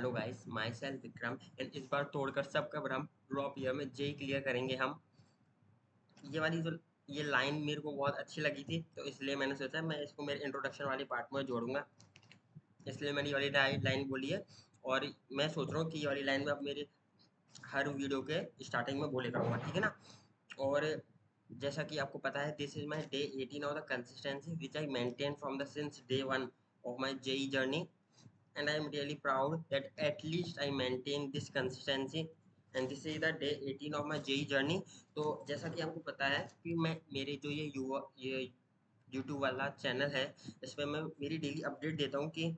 Hello guys, my self Vikram and इस बार तोड़कर सबका भ्रम ड्रॉप ईयर में जेई क्लियर करेंगे हम। ये वाली जो ये लाइन मेरे को बहुत अच्छी लगी थी, तो इसलिए मैंने सोचा मैं इसको मेरे इंट्रोडक्शन वाली पार्ट में जोड़ूंगा। इसलिए मैंने ये वाली लाइन बोली है। और मैं सोच रहा हूँ कि ये वाली लाइन में अब मेरे हर वीडियो के स्टार्टिंग में बोले करूँगा, ठीक है ना। और जैसा कि आपको पता है, this is my day 18 of the consistency which I maintain from the sins day 1 of my JEE journey, and I am really proud that at least I maintain this consistency, and this is the day 18 of my JEE journey। तो जैसा कि आपको पता है कि मैं मेरे जो ये यूट्यूब वाला चैनल है, इस पर मैं मेरी डेली अपडेट देता हूँ कि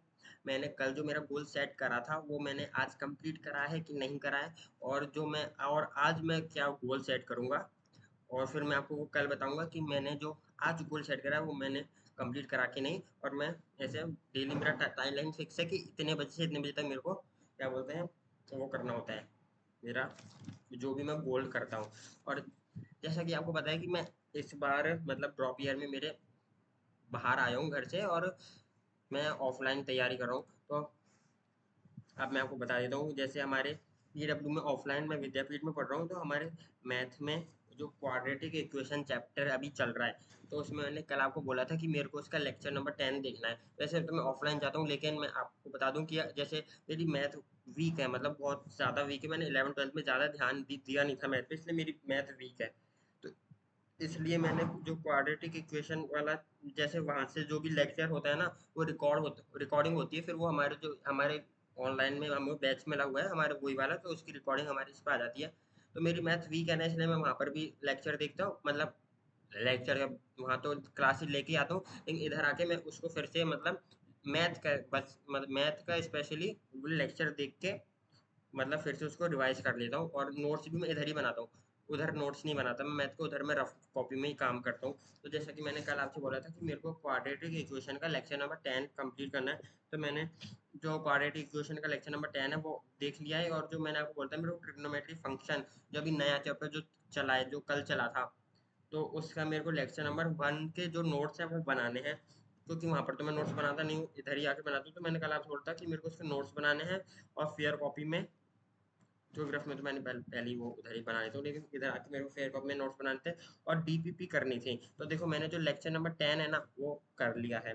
मैंने कल जो मेरा गोल सेट करा था वो मैंने आज कंप्लीट करा है कि नहीं करा है, और आज मैं क्या गोल सेट करूँगा। और फिर मैं आपको वो कल बताऊंगा कि मैंने जो आज गोल सेट करा है वो मैंने कंप्लीट करा कि नहीं। और मैं ऐसे डेली मेरा टाइमलाइन फिक्स है कि इतने बजे से इतने बजे तक मेरे को क्या बोलते हैं वो करना होता है, मेरा जो भी मैं गोल करता हूँ। और जैसा कि आपको पता है कि मैं इस बार मतलब ड्रॉप ईयर में मेरे बाहर आया हूँ घर से, और मैं ऑफलाइन तैयारी कर रहा हूँ। तो अब मैं आपको बता देता हूँ, जैसे हमारे पीडब्ल्यू में ऑफलाइन में विद्यापीठ में पढ़ रहा हूँ, तो हमारे मैथ में जो क्वाड्रेटिक इक्वेशन चैप्टर अभी चल रहा है, तो उसमें मैंने कल आपको बोला था कि मेरे को उसका लेक्चर नंबर 10 देखना है। वैसे तो मैं ऑफलाइन जाता हूँ, लेकिन मैं आपको बता दूं कि जैसे मेरी मैथ वीक है, मतलब बहुत ज़्यादा वीक है। मैंने 11th 12th में ज़्यादा ध्यान दिया नहीं था मैथ पे, इसलिए मेरी मैथ वीक है। तो इसलिए मैंने जो क्वाड्रेटिक इक्वेशन वाला, जैसे वहाँ से जो भी लेक्चर होता है ना, वो रिकॉर्डिंग होती है, फिर वो हमारे ऑनलाइन में हम बैच में लगा हुआ है हमारे वही वाला, तो उसकी रिकॉर्डिंग हमारे इस पर आ जाती है। तो मेरी मैथ वीक है ना, इसलिए मैं वहाँ पर भी लेक्चर देखता हूँ, मतलब लेक्चर वहाँ तो क्लासेस लेके आता हूँ, लेकिन इधर आके मैं उसको फिर से मतलब मैथ का स्पेशली लेक्चर देख के मतलब फिर से उसको रिवाइज कर लेता हूँ। और नोट्स भी मैं इधर ही बनाता हूँ, उधर नोट्स नहीं बनाता मैं मैथ को, उधर मैं रफ कॉपी में ही काम करता हूँ। तो जैसा कि मैंने कल आपसे बोला था कि मेरे को क्वाड्रेटिक इक्वेशन का लेक्चर नंबर 10 कंप्लीट करना है, तो मैंने जो क्वाड्रेटिक इक्वेशन का लेक्चर नंबर 10 है वो देख लिया है। और जो मैंने आपको बोला था मेरे को ट्रिग्नोमेट्री फंक्शन, जो अभी नया चैप्टर जो चला है, जो कल चला था, तो उसका मेरे को लेक्चर नंबर 1 के जो नोट्स हैं वो बनाने हैं, क्योंकि वहाँ पर तो मैं नोट्स बनाता नहीं हूँ, इधर ही आके बनाता हूँ। तो मैंने कल आपसे बोला था कि मेरे को उसके नोट्स बनाने हैं, और फेयर कॉपी में जो ग्राफ में तो मैंने पहले ही वो उधर ही बना लेता हूँ, लेकिन इधर आके मेरे को फेयर कॉपी में नोट्स बनाने थे और डीपीपी करनी थी। तो देखो मैंने जो लेक्चर नंबर 10 है ना वो कर लिया है,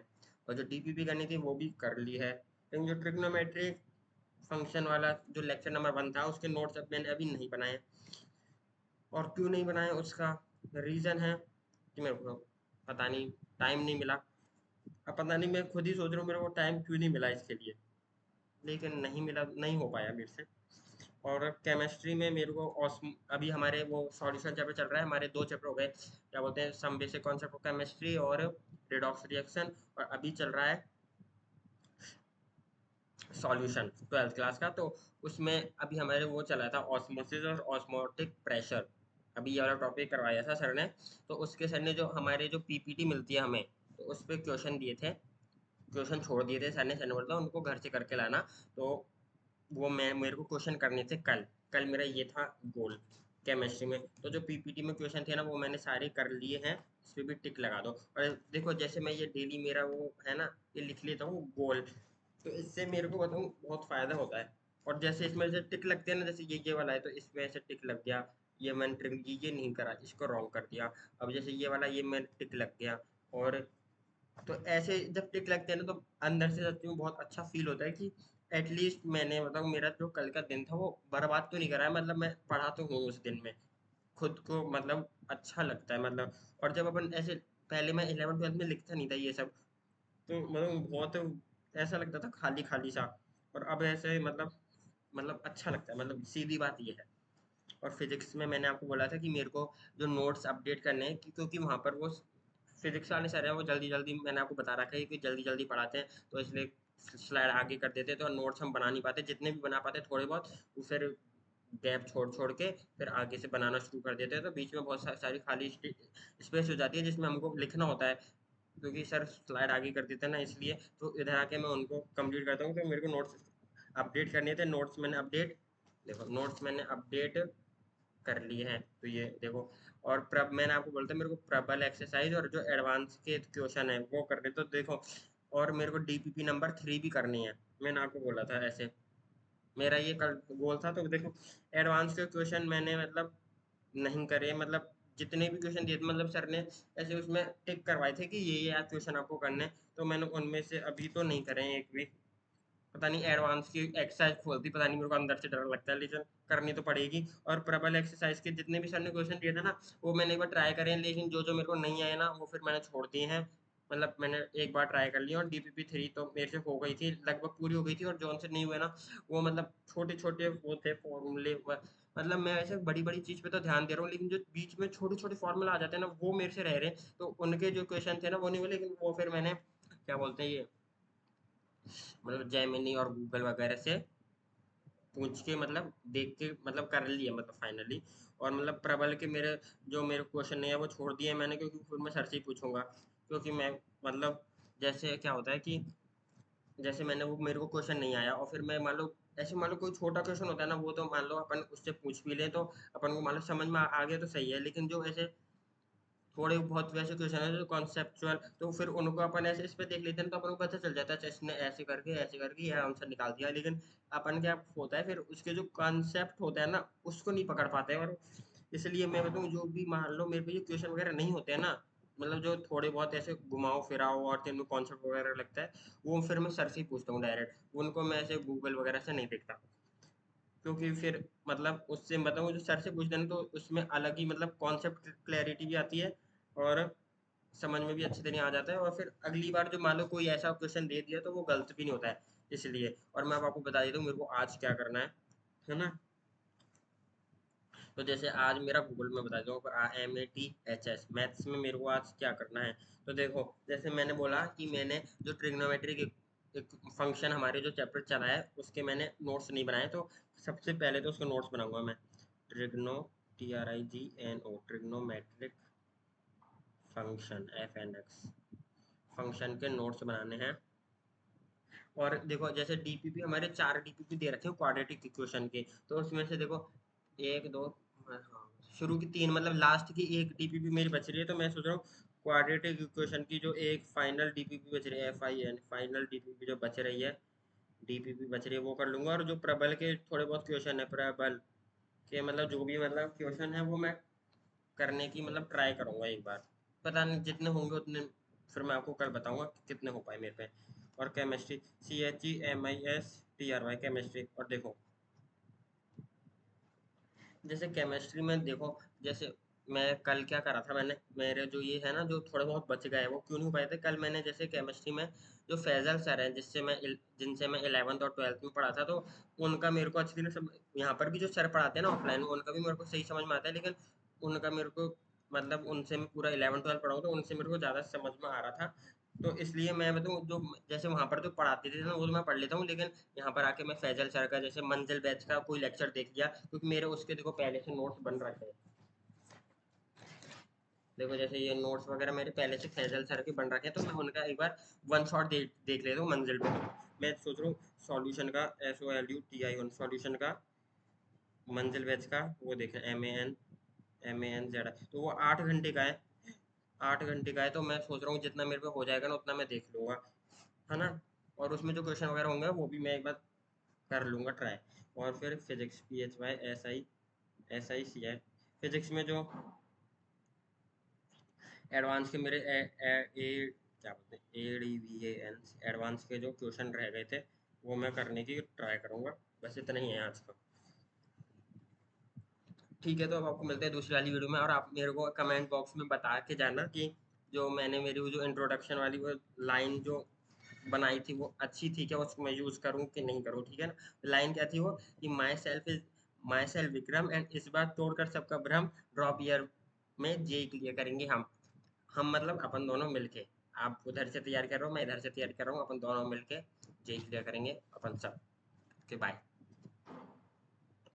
और जो डीपीपी करनी थी वो भी कर ली है, लेकिन जो ट्रिग्नोमेट्री फंक्शन वाला जो लेक्चर नंबर 1 था उसके नोट्स अब मैंने अभी नहीं बनाए। और क्यों नहीं बनाए उसका रीज़न है कि मेरे को पता नहीं, टाइम नहीं मिला। अब पता नहीं, मैं खुद ही सोच रहा हूँ मेरे को टाइम क्यों नहीं मिला इसके लिए, लेकिन नहीं मिला, नहीं हो पाया मेरे से। और केमिस्ट्री में मेरे को अभी हमारे वो सॉल्यूशन चैप्टर चल रहा है, हमारे 2 चैप्टर हो गए, क्या बोलते हैं, some basic concept of chemistry और रिडॉक्स रिएक्शन। और अभी चल रहा है सॉल्यूशन 12th क्लास का, तो उसमें अभी हमारे वो चला था ऑस्मोसिस और ऑस्मोटिक प्रेशर। अभी ये वाला टॉपिक करवाया था सर ने, तो उसके सर ने जो हमारे जो पीपीटी मिलती है हमें, तो उस पर क्वेश्चन दिए थे, क्वेश्चन छोड़ दिए थे सर ने बोला था उनको घर से करके लाना। तो वो मैं मेरे को क्वेश्चन करने थे कल। कल मेरा ये था गोल केमिस्ट्री में। तो जो पीपीटी में क्वेश्चन थे ना वो मैंने सारे कर लिए हैं, इस पे भी टिक लगा दो। और देखो जैसे मैं ये डेली मेरा वो है ना, ये लिख लेता हूँ गोल, तो इससे मेरे को बताऊँ बहुत फ़ायदा होता है। और जैसे इसमें से टिक लगते हैं ना, जैसे ये वाला है तो इसमें ऐसे टिक लग गया, ये मैंने ट्रिम ये नहीं करा, इसको रॉन्ग कर दिया। अब जैसे ये वाला ये मैं टिक लग गया। और तो ऐसे जब टिक लगते हैं ना, तो अंदर से सच में बहुत अच्छा फील होता है कि एटलीस्ट मैंने मतलब मेरा जो कल का दिन था वो बर्बाद तो नहीं करा है, मतलब मैं पढ़ा तो हूँ उस दिन में, खुद को मतलब अच्छा लगता है मतलब। और जब अपन ऐसे पहले मैं 11th 12th में लिखता नहीं था ये सब, तो मतलब बहुत ऐसा लगता था खाली खाली सा। और अब ऐसे मतलब अच्छा लगता है, मतलब सीधी बात ये है। और फिजिक्स में मैंने आपको बोला था कि मेरे को जो नोट्स अपडेट करने हैं, क्योंकि वहाँ पर वो फिजिक्स वाले सर हैं, वो जल्दी जल्दी मैंने आपको बता रखा है कि जल्दी जल्दी पढ़ाते हैं, तो इसलिए स्लाइड आगे कर देते हैं, तो नोट्स हम बना नहीं पाते, जितने भी बना पाते थोड़े बहुत, वो फिर गैप छोड़ छोड़ के फिर आगे से बनाना शुरू कर देते हैं, तो बीच में बहुत सारी खाली स्पेस हो जाती है जिसमें हमको लिखना होता है, क्योंकि सर स्लाइड आगे कर देते हैं ना, इसलिए। तो इधर आके मैं उनको कंप्लीट करता हूँ, तो मेरे को नोट्स अपडेट करने थे, नोट्स मैंने अपडेट, देखो नोट्स मैंने अपडेट कर लिए हैं, तो ये देखो। और मैंने आपको बोला था मेरे को प्रबल एक्सरसाइज और जो एडवांस के क्वेश्चन है वो करने, तो देखो। और मेरे को डीपीपी नंबर 3 भी करनी है, मैंने आपको बोला था ऐसे। मेरा ये कल गोल था। तो देखो एडवांस के क्वेश्चन मैंने मतलब नहीं करे, मतलब जितने भी क्वेश्चन दिए थे मतलब सर ने ऐसे उसमें टिक करवाए थे कि ये क्वेश्चन आपको करने हैं, तो मैंने उनमें से अभी तो नहीं करे हैं एक भी। पता नहीं एडवांस की एक्सरसाइज खोलती, पता नहीं, मेरे को अंदर से डर लगता है, लेकिन करनी तो पड़ेगी। और प्रबल एक्सरसाइज के जितने भी सर ने क्वेश्चन दिए थे ना, वो मैंने एक बार ट्राई करे हैं, लेकिन जो जो मेरे को नहीं आए ना वो फिर मैंने छोड़ दिए हैं। मतलब मैंने एक बार ट्राई कर लिया, और DPP 3 तो मेरे से हो गई थी, लगभग पूरी हो गई थी, और जो उनसे नहीं हुए ना वो मतलब छोटे छोटे वो थे फॉर्मूले। मतलब मैं ऐसे बड़ी बड़ी चीज पे तो ध्यान दे रहा हूँ, लेकिन जो बीच में छोटे छोटे फॉर्मूला आ जाते हैं ना वो मेरे से रह रहे हैं। तो उनके जो क्वेश्चन थे ना वो नहीं हुए, लेकिन वो फिर मैंने क्या बोलते हैं ये, मतलब जेमिनी और गूगल वगैरह से पूछ के मतलब देख के मतलब कर लिया मतलब फाइनली। और मतलब प्रबल के मेरे जो मेरे क्वेश्चन नहीं है वो छोड़ दिए मैंने, क्योंकि फिर मैं सर से ही पूछूंगा। क्योंकि मैं मतलब जैसे क्या होता है कि जैसे मैंने वो मेरे को क्वेश्चन नहीं आया, और फिर मैं मान लो ऐसे मान लो कोई छोटा क्वेश्चन होता है ना, वो तो मान लो अपन उससे पूछ भी ले तो अपन को मान लो समझ में आ गया तो सही है। लेकिन जो ऐसे थोड़े बहुत वैसे क्वेश्चन है जो कॉन्सेप्चुअल, तो फिर उनको अपन ऐसे इस पे देख लेते हैं तो अपन को पता चल जाता है, अच्छा इसने ऐसे करके ये आंसर निकाल दिया। लेकिन अपन क्या होता है फिर उसके जो कॉन्सेप्ट होता है ना उसको नहीं पकड़ पाते हैं। और इसलिए मैं बताऊँ, जो भी मान लो मेरे पे ये क्वेश्चन वगैरह नहीं होते हैं ना, मतलब जो थोड़े बहुत ऐसे घुमाओ फिराओ और जिनमें कॉन्सेप्ट वगैरह लगता है, वो फिर मैं सर से ही पूछता हूँ डायरेक्ट, उनको मैं ऐसे गूगल वगैरह से नहीं देखता। क्योंकि फिर मतलब उससे बताऊँ जो सर से पूछते हैं ना, तो उसमें अलग ही मतलब कॉन्सेप्ट क्लैरिटी भी आती है, और समझ में भी अच्छी तरह आ जाता है। और फिर अगली बार जो मान लो कोई ऐसा क्वेश्चन दे दिया तो वो गलत भी नहीं होता है। इसलिए और मैं अब आपको बता देता हूँ मेरे को आज क्या करना है ना। तो जैसे आज मेरा गूगल में बता दूँ, MATHS मैथ्स में मेरे को आज क्या करना है। तो देखो जैसे मैंने बोला कि मैंने जो ट्रिग्नोमेट्री के एक फंक्शन हमारे जो चैप्टर चला है उसके मैंने नोट्स नहीं बनाए, तो सबसे पहले तो उसके नोट्स बनाऊंगा मैं। Trigno TRIGNO trigonometric function FNX function के नोट्स बनाने हैं। और देखो जैसे DPP हमारे 4 DPP दे रखे हैं क्वाड्रेटिक इक्वेशन के, तो उसमें से देखो एक दो, हाँ, शुरू की 3 मतलब लास्ट की एक DPP मेरी बच रही है। तो मैं सोच रहा हूँ क्वाड्रेटिक इक्वेशन की जो एक फाइनल DPP बच रही है, FIN फाइनल DPP जो बच रही है, DPP बच रही है वो कर लूंगा। और जो प्रबल के थोड़े बहुत क्वेश्चन है प्रबल के, मतलब जो भी मतलब क्वेश्चन है वो मैं करने की मतलब ट्राई करूंगा एक बार। पता नहीं जितने होंगे उतने फिर मैं आपको कल बताऊंगा कि कितने हो पाए मेरे पे। और केमिस्ट्री CHEMISTRY केमिस्ट्री। और देखो जैसे केमिस्ट्री में देखो, जैसे मैं कल क्या करा था, मैंने मेरे जो ये है ना जो थोड़े बहुत बच गए वो क्यों नहीं हो पाए थे कल, मैंने जैसे केमिस्ट्री में जो फैजल सर है जिनसे मैं 11th और 12th में पढ़ा था, तो उनका मेरे को अच्छी तरह सब, यहाँ पर भी जो सर पढ़ाते हैं ना ऑफलाइन उनका भी मेरे को सही समझ में आता है, लेकिन उनका मेरे को मतलब उनसे मैं पूरा 11th 12th पढ़ा हूँ तो उनसे मेरे को ज़्यादा समझ में आ रहा था। तो इसलिए मैं बताऊँ जो जैसे वहाँ पर जो पढ़ाते थे ना वो तो मैं पढ़ लेता हूँ, लेकिन यहाँ पर आके मैं फैजल सर का जैसे मंजिल बैच का कोई लेक्चर देख लिया, क्योंकि मेरे उसके देखो पहले से नोट्स बन रखे हैं। देखो जैसे ये नोट्स वगैरह मेरे पहले से फैजल सर के बन रखे हैं, तो मैं उनका एक बार वन शॉट देख लेता हूँ मंजिल पे। मैं सोच रहा हूँ सॉल्यूशन का SOLUTION सॉल्यूशन का मंजिल बैच का वो देखें, MAN तो वो 8 घंटे का है। 8 घंटे का है, तो मैं सोच रहा हूँ जितना मेरे पे हो जाएगा ना उतना मैं देख लूंगा, है ना। और उसमें जो क्वेश्चन वगैरह होंगे वो भी मैं एक बार कर लूंगा ट्राई। और फिर फिजिक्स PHY SI है। फिजिक्स में जो एडवांस के मेरे क्या बोलते हैं ADVAN एडवांस के जो क्वेश्चन रह गए थे वो मैं करने की ट्राई करूंगा। बस इतना ही है आज का। ठीक है, तो अब आपको मिलते हैं दूसरी वाली वीडियो में, और आप मेरे को कमेंट बॉक्स में बता के जाना कि जो मैंने मेरी वो जो इंट्रोडक्शन वाली वो लाइन जो बनाई थी वो अच्छी थी क्या, उसको मैं यूज़ करूँ कि नहीं करूँ, ठीक है ना। लाइन क्या थी वो कि माई सेल्फ विक्रम एंड इस बार तोड़कर सबका भ्रम, ड्रॉप ईयर में JEE क्लियर करेंगे हम मतलब अपन दोनों मिलके। आप उधर से तैयार कर रहे हो, मैं इधर से तैयार कर रहा हूँ, अपन दोनों मिलके JEE क्लियर करेंगे अपन सब। Okay bye.